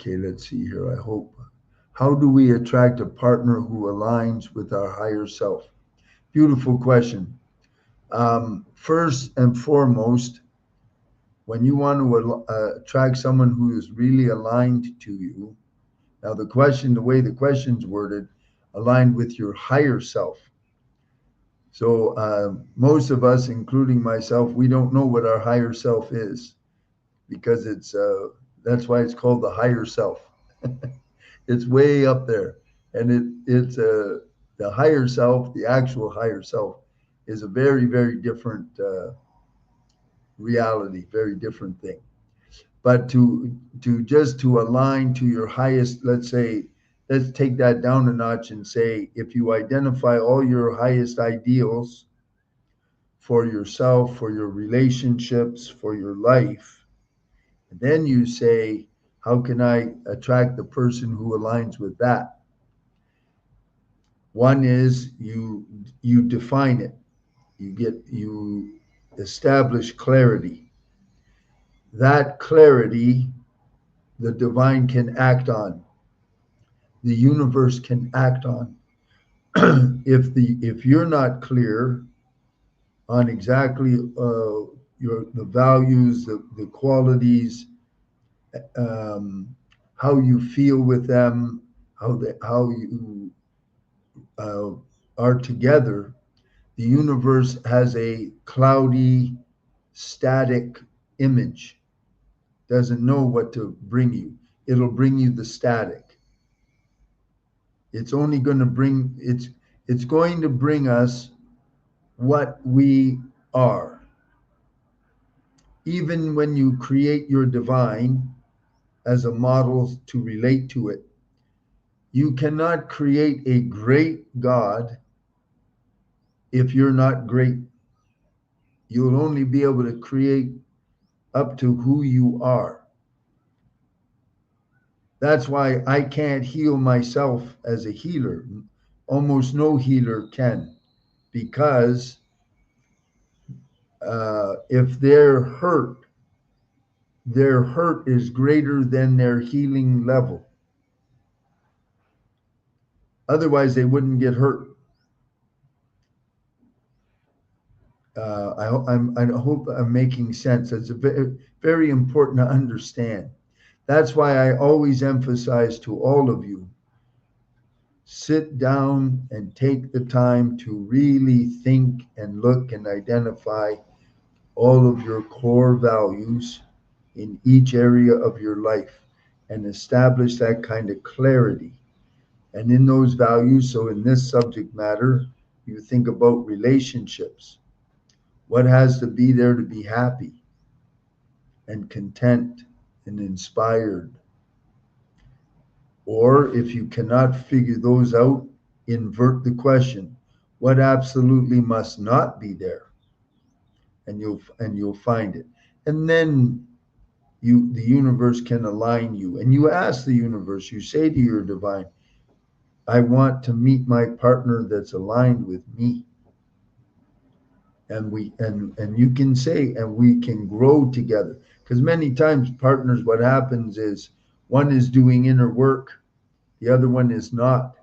Okay, let's see here. I hope. How do we attract a partner who aligns with our higher self? Beautiful question. First and foremost, when you want to attract someone who is really aligned to you, now the question, the way the question's worded, aligned with your higher self. So most of us, including myself, we don't know what our higher self is because that's why it's called the higher self. It's way up there, and it's the higher self, the actual higher self, is a very very different reality, very different thing. But to align to your highest, let's say, let's take that down a notch and say, if you identify all your highest ideals for yourself, for your relationships, for your life, then you say, how can I attract the person who aligns with that? One is you define it. You establish clarity. That clarity the divine can act on. The universe can act on. If you're not clear on exactly the values, the qualities, um, how you feel with them, how you uh, are together, the universe has a cloudy, static image. Doesn't know what to bring you. It'll bring you the static. It's only going to bring it's going to bring us what we are. Even when you create your divine as a model to relate to it, you cannot create a great God if you're not great. You'll only be able to create up to who you are. That's why I can't heal myself as a healer. Almost no healer can, because if their hurt is greater than their healing level. Otherwise, they wouldn't get hurt. I hope I'm making sense. It's very, very important to understand. That's why I always emphasize to all of you, sit down and take the time to really think and look and identify all of your core values in each area of your life and establish that kind of clarity. And in those values, so in this subject matter, you think about relationships. What has to be there to be happy and content and inspired? Or if you cannot figure those out, invert the question. What absolutely must not be there? And you'll find it. And then the universe can align you. And you ask the universe, you say to your divine, I want to meet my partner that's aligned with me. And you can say, and we can grow together. Because many times partners, what happens is one is doing inner work, the other one is not.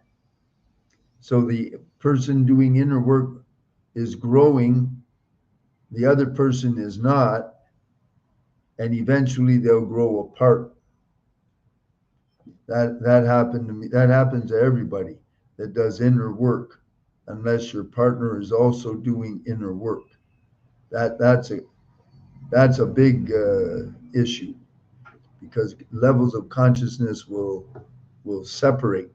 So the person doing inner work is growing, the other person is not, and eventually they'll grow apart. That happened to me. That happens to everybody that does inner work, unless your partner is also doing inner work. That's a big issue, because levels of consciousness will separate.